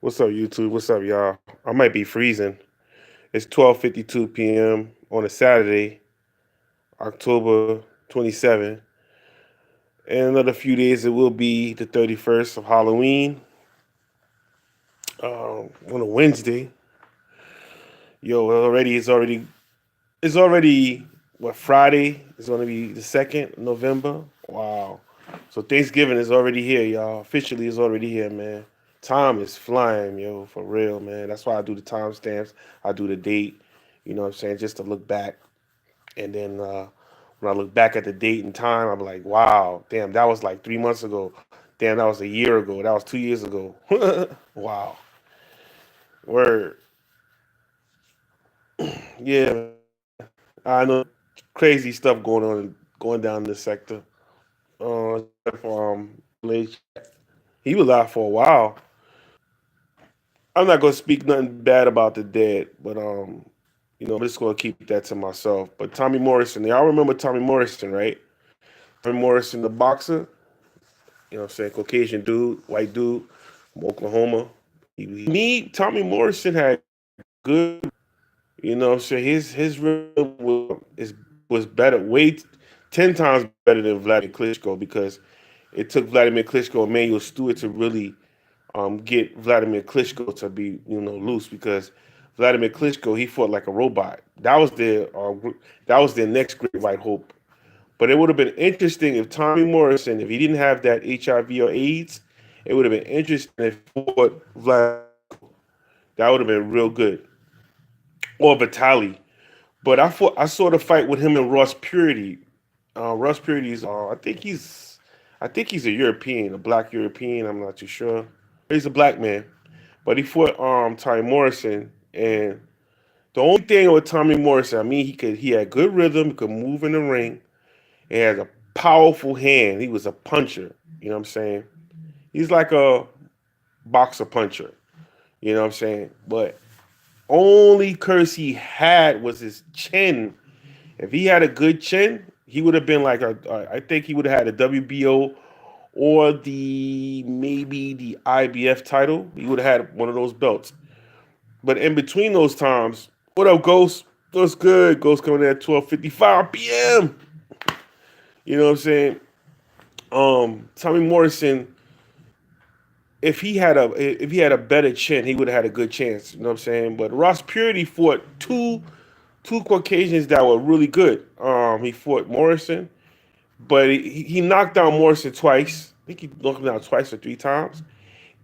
What's up, YouTube? What's up, y'all? I might be freezing. It's 12:52 p.m. on a Saturday, October 27. In another few days, it will be the 31st of Halloween. On a Wednesday. Yo, it's already what Friday is going to be the 2nd of November. Wow. So Thanksgiving is already here, y'all. Officially, it's already here, man. Time is flying, yo, for real, man. That's why I do the timestamps. I do the date. You know what I'm saying? Just to look back. And then when I look back at the date and time, I'm like, wow, damn, that was like 3 months ago. Damn, that was a year ago. That was 2 years ago. Wow. Word. Yeah, man. I know crazy stuff going down in this sector. Late, he was out for a while. I'm not gonna speak nothing bad about the dead, but I'm just gonna keep that to myself. But Tommy Morrison, y'all remember Tommy Morrison, right? Tommy Morrison, the boxer. You know what I'm saying? Caucasian dude, white dude from Oklahoma. Tommy Morrison had good, you know what I'm saying? His rhythm was better, 10 times better than Vladimir Klitschko because it took Vladimir Klitschko and Manuel Stewart to really get Vladimir Klitschko to be, loose because Vladimir Klitschko, he fought like a robot. That was their next great white hope. But it would have been interesting if Tommy Morrison, if he didn't have that HIV or AIDS, it would have been interesting if he fought Vladimir Klitschko. That would have been real good. Or Vitali. But I saw the fight with him and Ross Purity. Ross Purity's I think he's a European, a black European, I'm not too sure. He's a black man. But he fought Tommy Morrison, and the only thing with Tommy Morrison, I mean, he had good rhythm, he could move in the ring, and had a powerful hand. He was a puncher. You know what I'm saying? He's like a boxer puncher. You know what I'm saying? But only curse he had was his chin. If he had a good chin, he would have been like I think he would have had a WBO or the maybe the IBF title. He would have had one of those belts. But in between those times, what up, Ghost? What's good? Ghost coming in at 12:55 p.m. You know what I'm saying? Tommy Morrison, if he had a better chin, he would have had a good chance. You know what I'm saying? But Ross Purity fought two Caucasians that were really good. He fought Morrison, but he knocked down Morrison twice. I think he knocked him down twice or 3 times.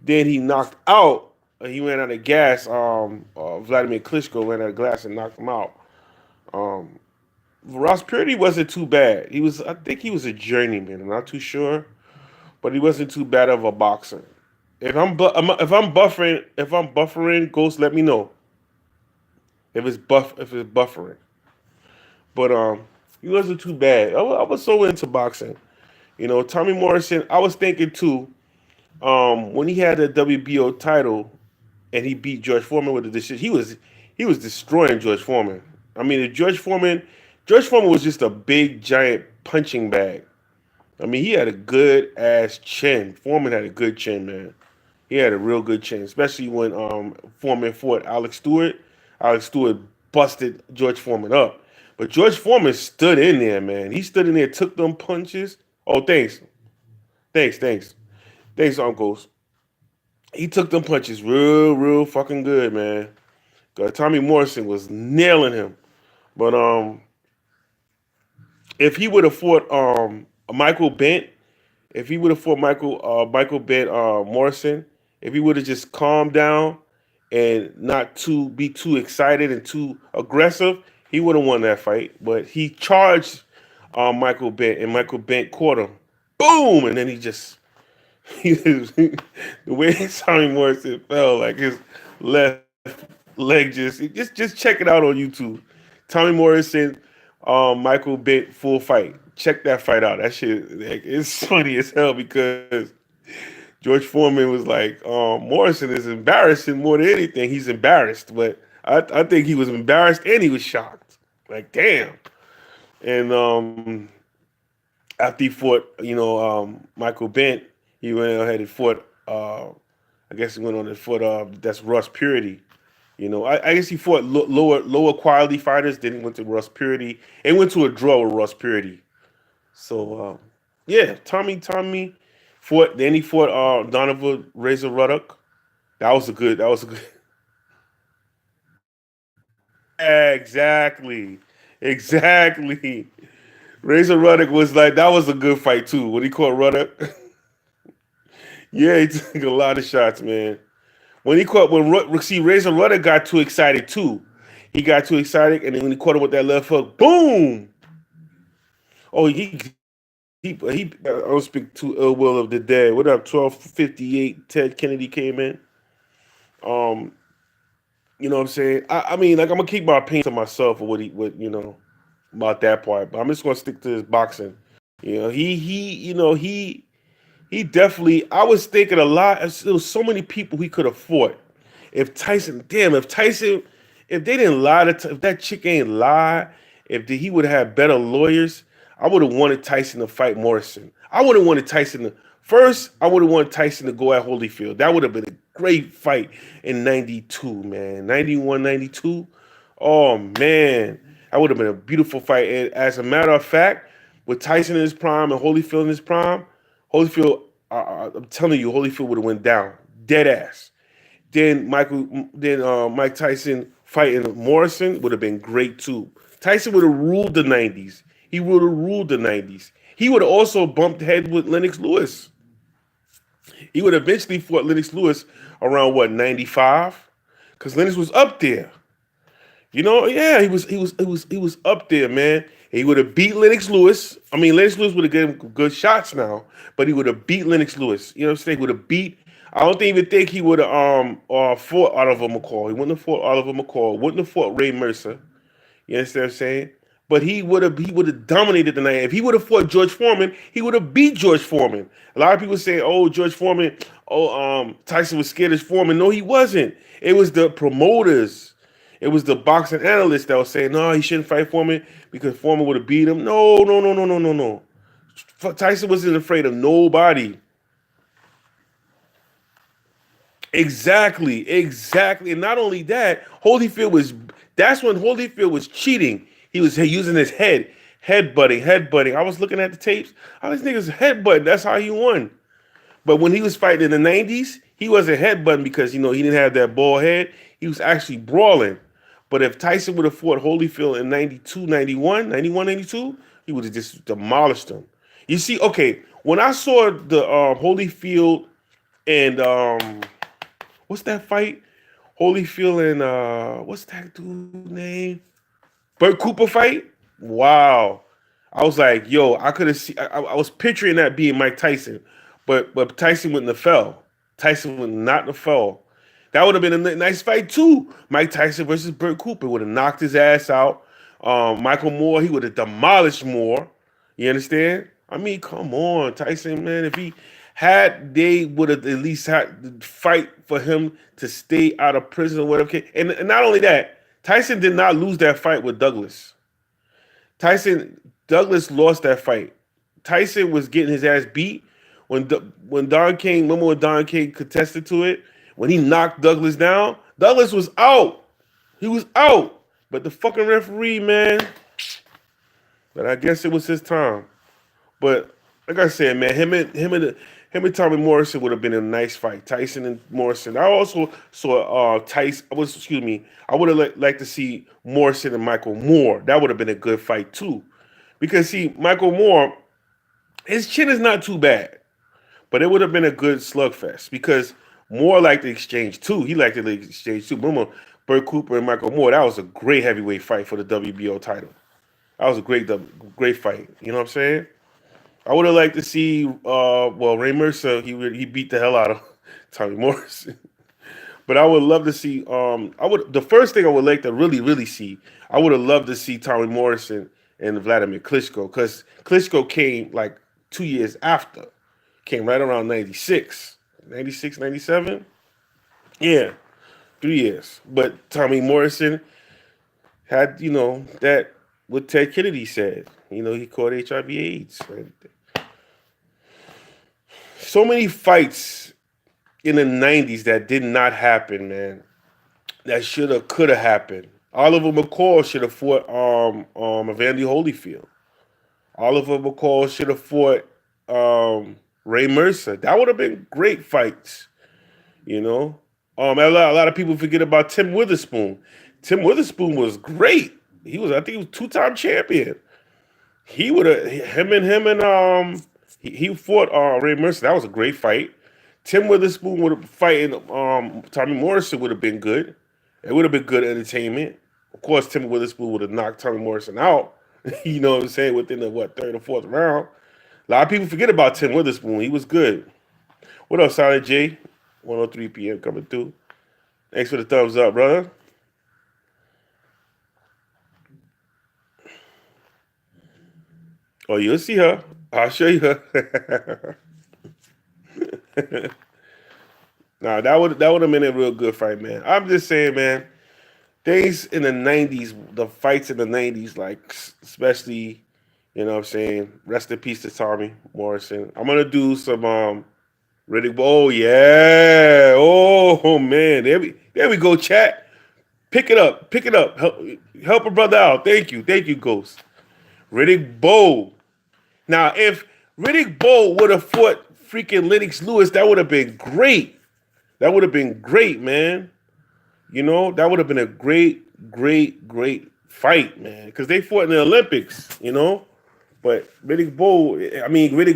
Then he knocked out. He ran out of gas. Vladimir Klitschko ran out of gas and knocked him out. Um, Ross Purity wasn't too bad. I think he was a journeyman. I'm not too sure, but he wasn't too bad of a boxer. If I'm buffering, Ghost, let me know if it's buffering. But he wasn't too bad. I was so into boxing. Tommy Morrison. I was thinking too. When he had the WBO title and he beat George Foreman with the decision, he was destroying George Foreman. I mean, George Foreman was just a big giant punching bag. I mean, he had a good ass chin. Foreman had a good chin, man. He had a real good chin, especially when Foreman fought Alex Stewart. Alex Stewart busted George Foreman up, but George Foreman stood in there, man. He stood in there, took them punches. Oh, thanks, uncles. He took them punches real fucking good, man. Tommy Morrison was nailing him. But if he would have fought Michael Bent, if he would have fought Michael Bent Morrison, if he would have just calmed down and not to be too excited and too aggressive, he would have won that fight. But he charged Michael Bent, and Michael Bent caught him. Boom! And then the way Tommy Morrison fell, like his left leg just check it out on YouTube. Tommy Morrison, Michael Bent full fight. Check that fight out. That shit, like, it's funny as hell because George Foreman was like, Morrison is embarrassing more than anything. He's embarrassed, but I think he was embarrassed and he was shocked. Like, damn. And after he fought, Michael Bent, he went ahead and fought. I guess he went on and fought. That's Russ Purity. I guess he fought lower quality fighters. Then he went to Russ Purity. And went to a draw with Russ Purity. So yeah, Tommy fought. Then he fought Donovan Razor Ruddock. That was a good. That was a good. Exactly, exactly. Razor Ruddock was like that was a good fight too. When he caught Ruddock, yeah, he took a lot of shots, man. See Razor Ruddock got too excited too. He got too excited, and then when he caught him with that left hook, boom! Oh, he I don't speak too ill will of the day. What up? 12:58. Ted Kennedy came in. Um, you know what I'm saying? I mean, like I'm gonna keep my opinion to myself or what about that part, but I'm just gonna stick to his boxing. He definitely. I was thinking a lot. There was so many people he could have fought. If they didn't lie if that chick ain't lie, he would have better lawyers. I would have wanted Tyson to fight Morrison. I would have wanted Tyson to first. I would have wanted Tyson to go at Holyfield. That would have been a great fight in '92, man. 91, 92. Oh man, that would have been a beautiful fight. And as a matter of fact, with Tyson in his prime and Holyfield in his prime, Holyfield, I'm telling you, Holyfield would have went down dead ass. Mike Tyson fighting Morrison would have been great too. Tyson would have ruled the '90s. He would have ruled the '90s. He would have also bumped head with Lennox Lewis. He would eventually fought Lennox Lewis around what '95, because Lennox was up there. Yeah, he was up there, man. He would have beat Lennox Lewis. I mean, Lennox Lewis would have given him good shots now, but he would have beat Lennox Lewis. You know what I'm saying? He would have beat. I don't even think he would have fought Oliver McCall. He wouldn't have fought Oliver McCall. Wouldn't have fought Ray Mercer. You understand what I'm saying? But he would have dominated the night. If he would have fought George Foreman, he would have beat George Foreman. A lot of people say, "Oh, George Foreman, Tyson was scared of Foreman." No, he wasn't. It was the promoters. It was the boxing analysts that was saying, "No, he shouldn't fight Foreman because Foreman would have beat him." No, no, no, no, no, no, no. Tyson wasn't afraid of nobody. Exactly, exactly. And not only that, Holyfield was that's when Holyfield was cheating. He was using his headbutting. I was looking at the tapes. All these niggas headbutting. That's how he won. But when he was fighting in the '90s, he wasn't headbutting because he didn't have that ball head. He was actually brawling. But if Tyson would have fought Holyfield in '92, '91, '91, '92, he would have just demolished him. You see, okay, when I saw the Holyfield and what's that fight? Holyfield and what's that dude's name? Burt Cooper fight? Wow. I was like, yo, I could have seen. I was picturing that being Mike Tyson, but Tyson wouldn't have fell. Tyson would not have fell. That would have been a nice fight too. Mike Tyson versus Burt Cooper would have knocked his ass out. Michael Moore, he would have demolished Moore. You understand? I mean, come on, Tyson, man. If he had, they would have at least had to fight for him to stay out of prison or whatever. And not only that, Tyson did not lose that fight with Douglas. Douglas lost that fight. Tyson was getting his ass beat when Don King. Remember when Don King contested to it? When he knocked Douglas down, Douglas was out. He was out. But the fucking referee, man. But I guess it was his time. But like I said, man, him and Tommy Morrison would have been a nice fight. Tyson and Morrison. I also saw Tyson. Excuse me. I would have liked to see Morrison and Michael Moore. That would have been a good fight too, because see, Michael Moore, his chin is not too bad, but it would have been a good slugfest because Moore liked the exchange too. He liked the exchange too. Remember, Burt Cooper and Michael Moore. That was a great heavyweight fight for the WBO title. That was a great fight. You know what I'm saying? I would have liked to see, Ray Mercer. He beat the hell out of Tommy Morrison. But I would love to see. The first thing I would like to really, really see. I would have loved to see Tommy Morrison and Vladimir Klitschko, because Klitschko came like 2 years after. Came right around 96, 96, 97. Yeah, 3 years. But Tommy Morrison had, that what Ted Kennedy said. He caught HIV/AIDS. So many fights in the '90s that did not happen, man. That could have happened. Oliver McCall should have fought Evander Holyfield. Oliver McCall should have fought Ray Mercer. That would have been great fights, you know. A lot of people forget about Tim Witherspoon. Tim Witherspoon was great. I think he was two-time champion. He would have he fought Ray Mercer. That was a great fight. Tim Witherspoon would have fighting Tommy Morrison would have been good. It would have been good entertainment. Of course, Tim Witherspoon would have knocked Tommy Morrison out. You know what I'm saying? Within the third or fourth round. A lot of people forget about Tim Witherspoon. He was good. What up, Silent J? 103 p.m. coming through. Thanks for the thumbs up, brother. Oh, you'll see her. I'll show you her. Nah, that would have been a real good fight, man. I'm just saying, man. Things in the '90s, the fights in the '90s, like especially, you know what I'm saying. Rest in peace to Tommy Morrison. I'm gonna do some Riddick. Oh yeah. Oh man. There we go. Chat. Pick it up. Pick it up. Help a brother out. Thank you, Ghost. Riddick Bowe. Now, if Riddick Bowe would have fought freaking Lennox Lewis, that would have been great. That would have been great, man. You know, that would have been a great fight, man. Because they fought in the Olympics, you know. But Riddick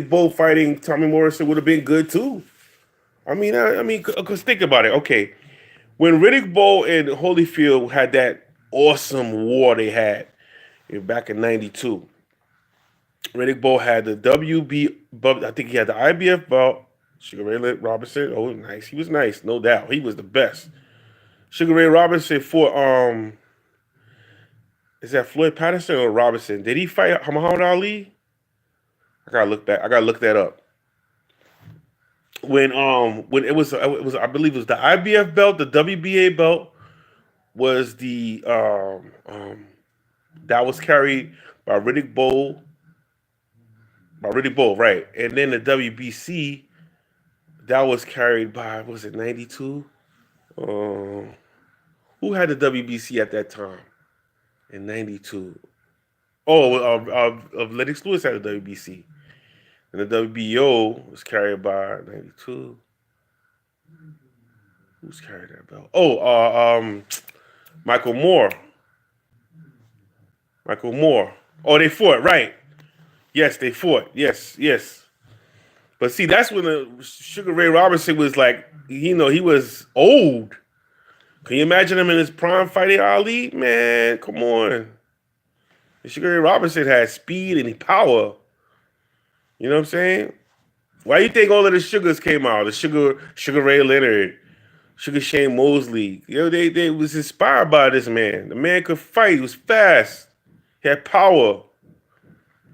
Bowe fighting Tommy Morrison would have been good too. Because think about it. Okay, when Riddick Bowe and Holyfield had that awesome war they had back in '92, Riddick Bowe had the WB, I think he had the IBF belt. Sugar Ray Robinson, oh nice, he was nice, no doubt, he was the best. Sugar Ray Robinson fought is that Floyd Patterson or Robinson? Did he fight Muhammad Ali? I gotta look back. I gotta look that up. When it was I believe it was the IBF belt, the WBA belt was the that was carried by Riddick Bowe, right? And then the WBC that was carried by was it '92? Who had the WBC at that time in '92? Oh, of Lennox Lewis had the WBC, and the WBO was carried by '92. Who's carried that belt? Oh, Michael Moore. Michael Moore. Oh, they fought, right? Yes, they fought. Yes. But see, that's when the Sugar Ray Robinson was like, he was old. Can you imagine him in his prime fighting Ali? Man, come on. Sugar Ray Robinson had speed and power. You know what I'm saying? Why do you think all of the Sugars came out? The Sugar Ray Leonard, Sugar Shane Mosley. They was inspired by this man. The man could fight. He was fast. He had power.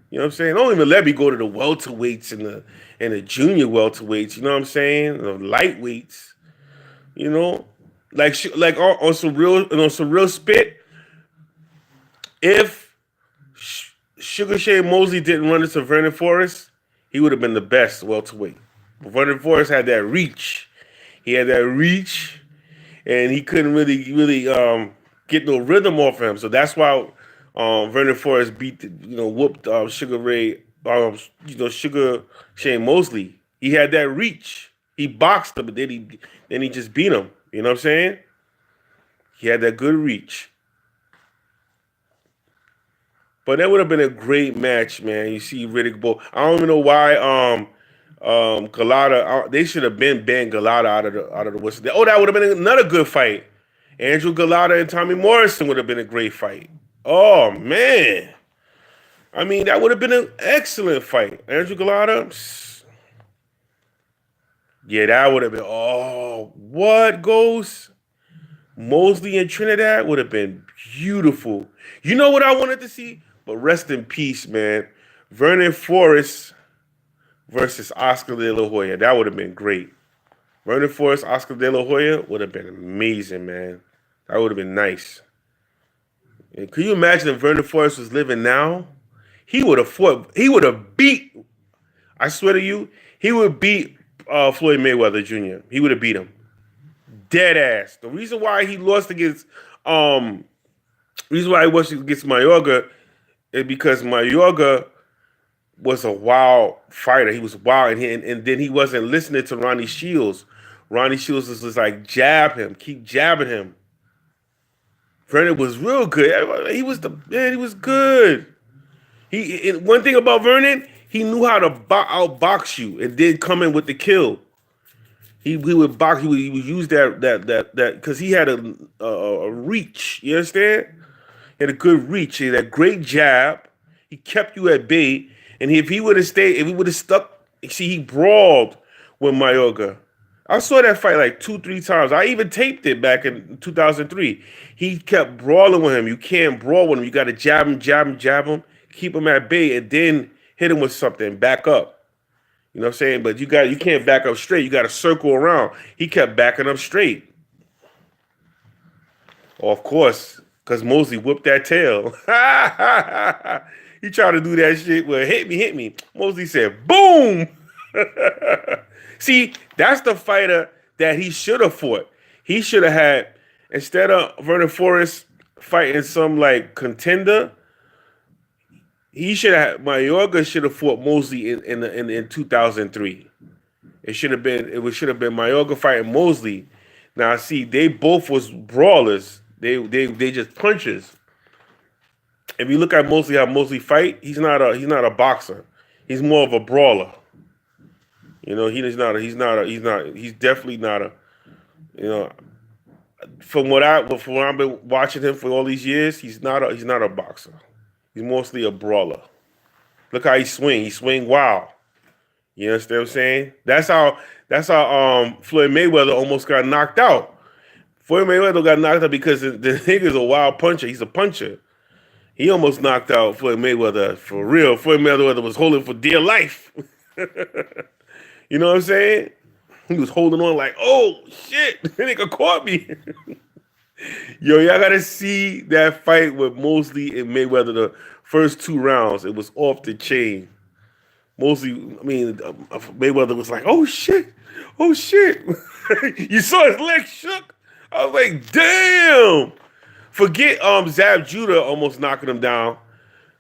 You know what I'm saying? Don't even let me go to the welterweights and the junior welterweights. You know what I'm saying? The lightweights. You know, like on some real spit. If Sugar Shane Mosley didn't run into Vernon Forrest, he would have been the best welterweight. But Vernon Forrest had that reach. He had that reach, and he couldn't really get no rhythm off him. So that's why Vernon Forrest whooped Sugar Ray, Sugar Shane Mosley. He had that reach. He boxed him, but then he just beat him. You know what I'm saying? He had that good reach. But that would have been a great match, man. You see Riddick Bowe. I don't even know why Galata. They should have been banned Galata out of the whistle. Oh, that would have been another good fight. Andrew Galata and Tommy Morrison would have been a great fight. Oh man, that would have been an excellent fight. Andrew Galata. Yeah, that would have been. Oh, what goes? Mosley and Trinidad would have been beautiful. You know what I wanted to see? But rest in peace, man. Vernon Forrest versus Oscar De La Hoya. That would have been great. Vernon Forrest, Oscar De La Hoya would have been amazing, man. That would have been nice. And can you imagine if Vernon Forrest was living now? He would have fought. He would have beat. I swear to you, he would beat Floyd Mayweather Jr. He would have beat him. Dead ass. The reason why he lost against um reason why he lost against Mayorga is because Mayorga was a wild fighter. He was wild, and then he wasn't listening to Ronnie Shields. Ronnie Shields was just like jab him, keep jabbing him. Vernon was real good. He was the man. He was good. One thing about Vernon, he knew how to outbox you and then come in with the kill. He would box. He would use that because he had a reach. You understand? He had a good reach. He had a great jab. He kept you at bay. And if he would have stayed, if he would have stuck, see, he brawled with Mayorga. I saw that fight like 2, 3 times. I even taped it back in 2003. He kept brawling with him. You can't brawl with him. You got to jab him, jab him, jab him, keep him at bay, and then hit him with something. Back up. You know what I'm saying? But you can't back up straight. You got to circle around. He kept backing up straight. Oh, of course, because Mosley whipped that tail. He tried to do that shit. Well, hit me, hit me. Mosley said, boom. See, that's the fighter that he should have fought. He should have had, instead of Vernon Forrest fighting some like contender, he should have. Mayorga should have fought Mosley in 2003. It should have been. Should have been Mayorga fighting Mosley. Now, see, they both was brawlers. They just punchers. If you look at Mosley, how Mosley fight, he's not a boxer. He's more of a brawler. You know, he's definitely not a. You know, from what I've been watching him for all these years, he's not a boxer. He's mostly a brawler. Look how he swing. He swing wild. You understand what I'm saying? That's how Floyd Mayweather almost got knocked out. Floyd Mayweather got knocked out because the nigga's a wild puncher. He's a puncher. He almost knocked out Floyd Mayweather for real. Floyd Mayweather was holding for dear life. You know what I'm saying? He was holding on like, oh shit, that nigga caught me. Yo, y'all gotta see that fight with Mosley and Mayweather. The first 2 rounds, it was off the chain. Mayweather was like, oh shit, oh shit. You saw his leg shook. I was like, damn. Forget Zab Judah almost knocking him down.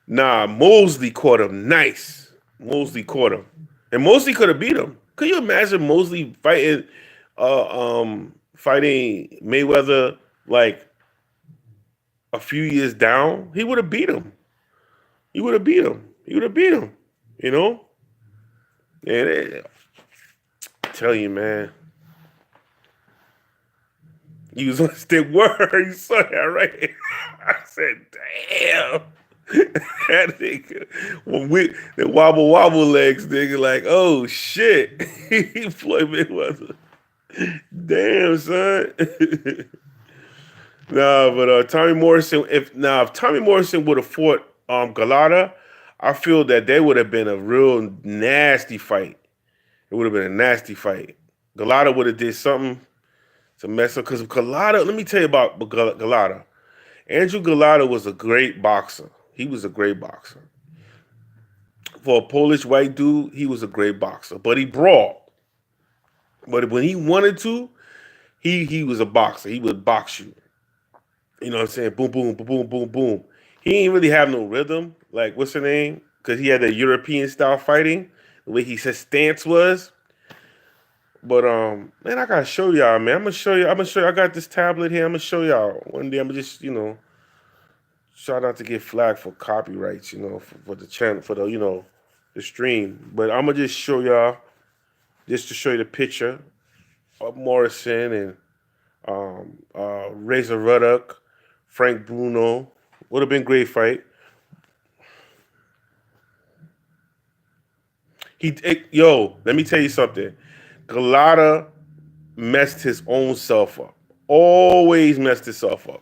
Nah, Mosley caught him nice. Mosley caught him, and Mosley could have beat him. Could you imagine Mosley fighting Mayweather like a few years down? He would have beat him. He would have beat him. You know? And I tell you, man. He was on stick word. You saw that, right? I said, damn. That nigga, the wobble legs, nigga, like, oh shit. Floyd Mayweather. Damn, son. Nah, but Tommy Morrison, if Tommy Morrison would have fought Galata, I feel that they would have been a real nasty fight. It would have been a nasty fight. Galata would have did something to mess up, because Galata, let me tell you about Galata. Andrew Galata was a great boxer. He was a great boxer. For a Polish white dude, he was a great boxer. But he brawled. But when he wanted to, he was a boxer. He would box you. You know what I'm saying? Boom, boom, boom, boom, boom, boom. He didn't really have no rhythm. Like, what's her name? Because he had that European style fighting, the way his stance was. But man, I gotta show y'all, man. I'm gonna show you. I got this tablet here. I'm gonna show y'all one day. I'm gonna just, try not to get flagged for copyrights, for the channel, for the, the stream. But I'm gonna just show y'all, just to show you the picture of Morrison and Razor Ruddock, Frank Bruno. Would have been a great fight. Let me tell you something. Galata messed his own self up. Always messed himself up.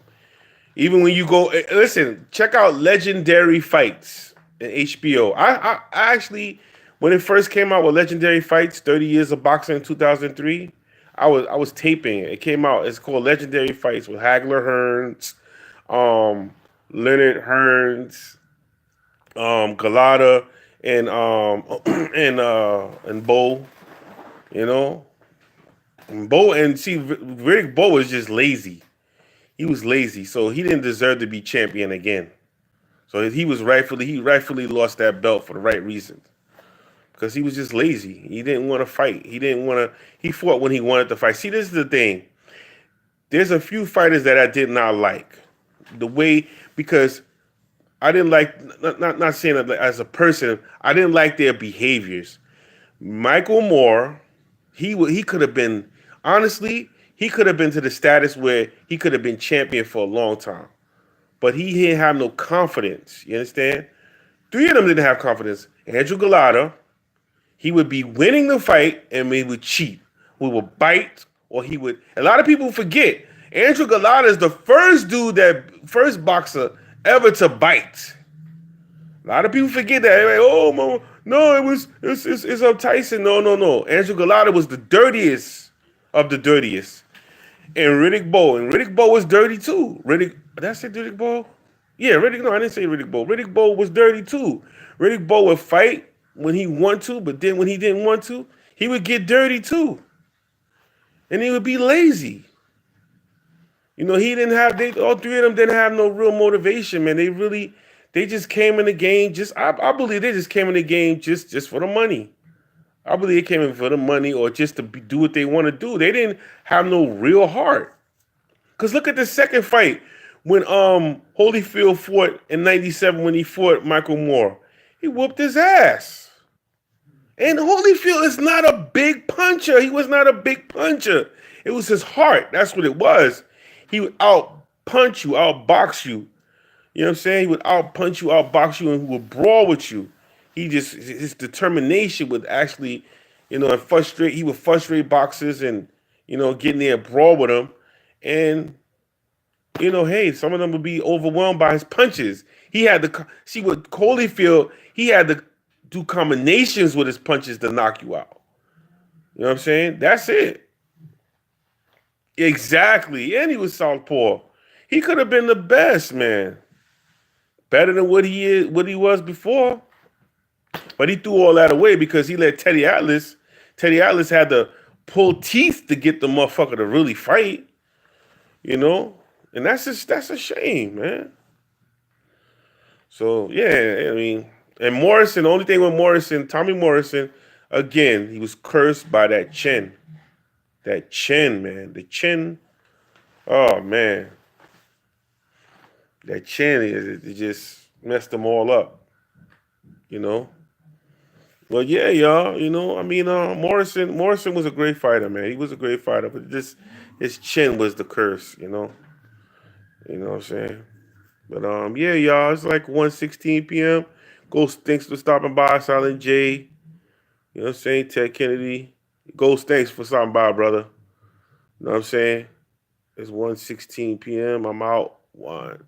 Even when you go, listen, check out Legendary Fights in HBO. I actually, when it first came out with Legendary Fights, 30 Years of Boxing in 2003, I was taping it. It came out. It's called Legendary Fights with Hagler Hearns, Leonard Hearns, Galata, and Bo. You know, and see, Riddick Bowe was just lazy. He was lazy, so he didn't deserve to be champion again. So he rightfully lost that belt for the right reasons because he was just lazy. He didn't want to fight. He didn't want to. He fought when he wanted to fight. See, this is the thing. There's a few fighters that I did not like the way because I didn't like not saying it as a person. I didn't like their behaviors. Michael Moore, he could have been honestly he could have been to the status where he could have been champion for a long time, but he didn't have no confidence. You understand? Three of them didn't have confidence. Andrew Galata, he would be winning the fight and he would cheat. We would bite or he would. A lot of people forget Andrew Galata is the first boxer ever to bite. A lot of people forget that. They're like, oh, no, it's up Tyson. No. Andrew Galata was the dirtiest of the dirtiest. And Riddick Bowe was dirty too. Did I say Riddick Bowe? Yeah, Riddick. No, I didn't say Riddick Bowe. Riddick Bowe was dirty too. Riddick Bowe would fight when he wanted to, but then when he didn't want to, he would get dirty too, and he would be lazy. You know, all three of them didn't have no real motivation, man. They just came in the game. I believe they just came in the game just for the money. I believe they came in for the money or just to do what they want to do. They didn't have no real heart. Cause look at the second fight when Holyfield fought in '97 when he fought Michael Moore. He whooped his ass. And Holyfield is not a big puncher. He was not a big puncher. It was his heart. That's what it was. He would out punch you, outbox you. You know what I'm saying? He would out punch you, outbox you, and he would brawl with you. His determination would actually, he would frustrate boxers and, get in there and brawl with them. And, hey, some of them would be overwhelmed by his punches. He had to see what Holyfield, he had to do combinations with his punches to knock you out. You know what I'm saying? That's it. Exactly. And he was southpaw. He could have been the best, man. Better than what he was before. But he threw all that away because he let Teddy Atlas. Teddy Atlas had to pull teeth to get the motherfucker to really fight. And that's a shame, man. So yeah, I mean, and Morrison, the only thing with Morrison, Tommy Morrison, again, he was cursed by that chin. That chin, man. The chin. Oh man. That chin it just messed them all up. Well, yeah, y'all. I mean, Morrison was a great fighter, man. He was a great fighter, but just his chin was the curse. You know what I'm saying? But yeah, y'all. It's like 1:16 p.m. Ghost, thanks for stopping by. Silent J. You know what I'm saying? Ted Kennedy. Ghost, thanks for stopping by, brother. You know what I'm saying? It's 1:16 p.m. I'm out. One.